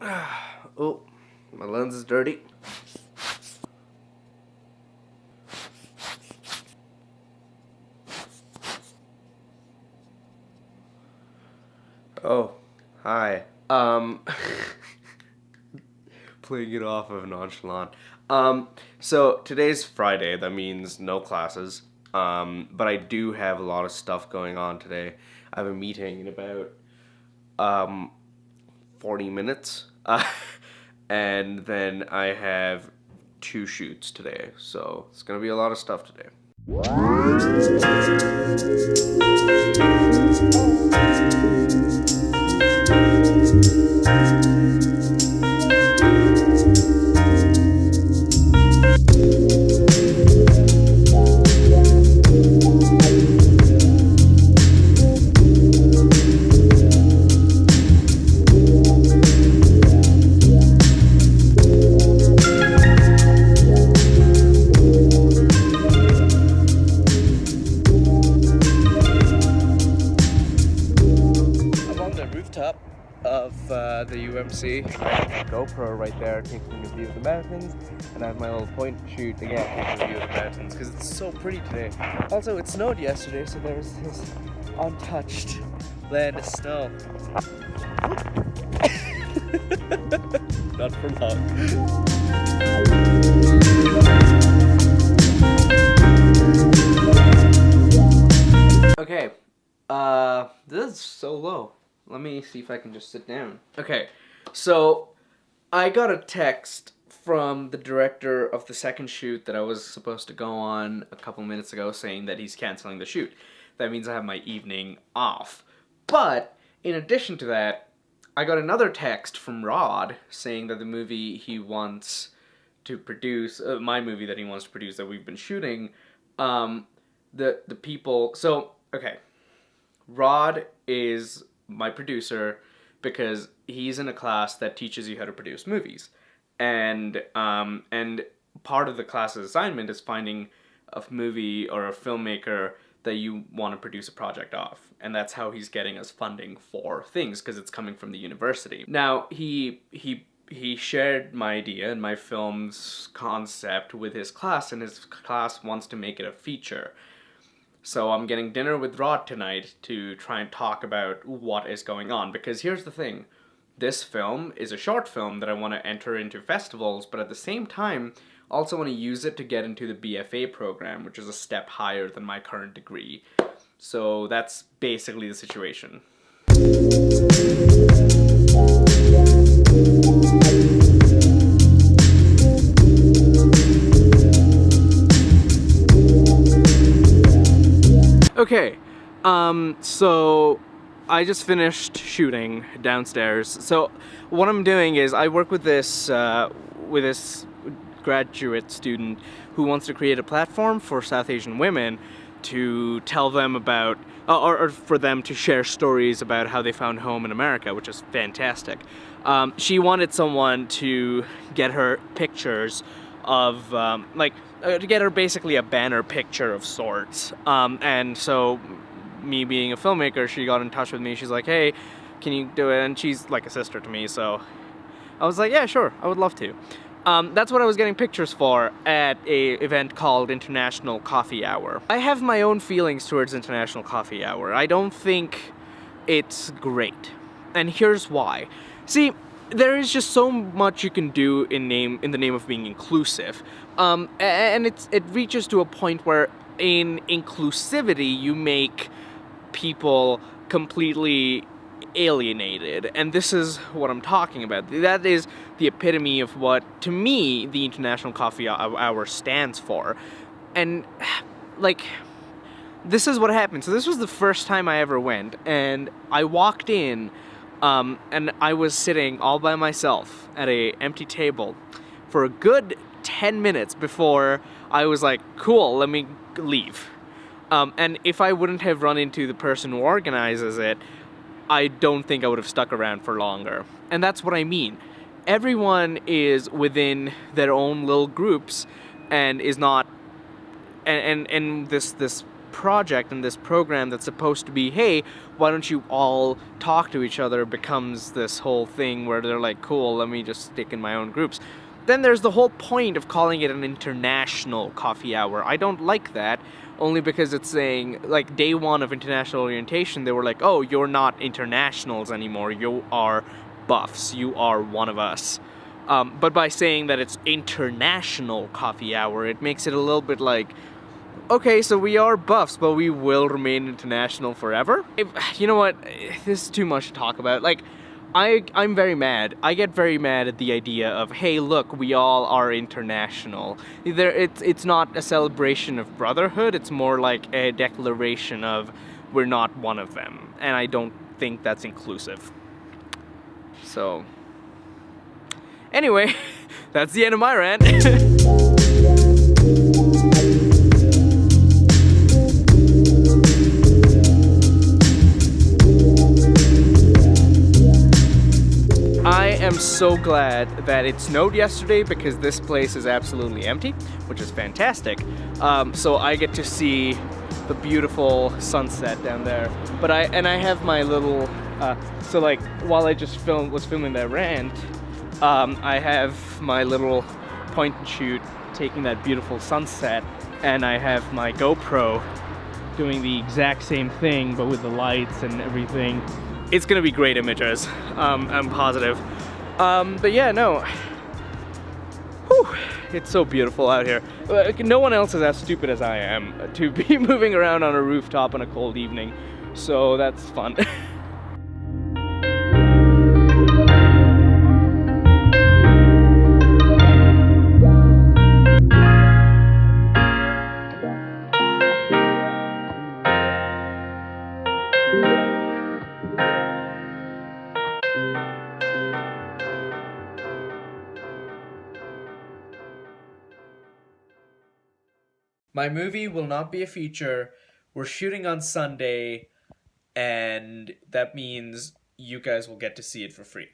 Oh, my lens is dirty. Oh, hi. Playing it off of nonchalant. So today's Friday, that means no classes. But I do have a lot of stuff going on today. I have a meeting in about 40 minutes. And then I have 2 shoots today. So it's gonna be a lot of stuff today. Rooftop of the UMC. I have my GoPro right there taking a view of the mountains, and I have my little point and shoot again taking a view of the mountains because it's so pretty today. Also, it snowed yesterday, so there's this untouched land of snow. Not for long. Okay, this is so low. Let me see if I can just sit down. Okay, so I got a text from the director of the second shoot that I was supposed to go on a couple minutes ago saying that he's canceling the shoot. That means I have my evening off. But in addition to that, I got another text from Rod saying that the movie he wants to produce, my movie that he wants to produce that we've been shooting, the people, so, okay, Rod is my producer because he's in a class that teaches you how to produce movies, and part of the class's assignment is finding a movie or a filmmaker that you want to produce a project off, and that's how he's getting us funding for things because it's coming from the university. Now he shared my idea and my film's concept with his class, and his class wants to make it a feature. So I'm getting dinner with Rod tonight to try and talk about what is going on. Because here's the thing. This film is a short film that I want to enter into festivals, but at the same time, I also want to use it to get into the BFA program, which is a step higher than my current degree. So that's basically the situation. Okay, so I just finished shooting downstairs. So what I'm doing is I work with this graduate student who wants to create a platform for South Asian women to tell them about, or for them to share stories about how they found home in America, which is fantastic. She wanted someone to get her pictures of, to get her basically a banner picture of sorts. And so, me being a filmmaker, she got in touch with me. She's like, hey, can you do it? And she's like a sister to me, so I was like, yeah, sure, I would love to. That's what I was getting pictures for at a event called International Coffee Hour. I have my own feelings towards International Coffee Hour. I don't think it's great. And here's why. See, there is just so much you can do in the name of being inclusive. And it reaches to a point where in inclusivity you make people completely alienated, and this is what I'm talking about. That is the epitome of what, to me, the International Coffee Hour stands for. And, this is what happened. So this was the first time I ever went, and I walked in, and I was sitting all by myself at an empty table for a good 10 minutes before I was like, cool, let me leave. And if I wouldn't have run into the person who organizes it, I don't think I would have stuck around for longer. And that's what I mean. Everyone is within their own little groups and is not, and this project and this program that's supposed to be, hey, why don't you all talk to each other, becomes this whole thing where they're like, cool, let me just stick in my own groups. Then there's the whole point of calling it an international coffee hour. I don't like that, only because it's saying, like, day one of international orientation, they were like, oh, you're not internationals anymore, you are buffs, you are one of us. But by saying that it's international coffee hour, it makes it a little bit like, okay, so we are buffs, but we will remain international forever? You know what, this is too much to talk about. Like, I'm very mad. I get very mad at the idea of, hey, look, we all are international. It's not a celebration of brotherhood, it's more like a declaration of we're not one of them. And I don't think that's inclusive. So, anyway, that's the end of my rant. I am so glad that it snowed yesterday because this place is absolutely empty, which is fantastic. So I get to see the beautiful sunset down there. But I have my little, so like while I just was filming that rant, I have my little point and shoot taking that beautiful sunset, and I have my GoPro doing the exact same thing but with the lights and everything. It's gonna be great images, I'm positive. But yeah, no. Whew, it's so beautiful out here. No one else is as stupid as I am to be moving around on a rooftop on a cold evening, so that's fun. My movie will not be a feature. We're shooting on Sunday, and that means you guys will get to see it for free.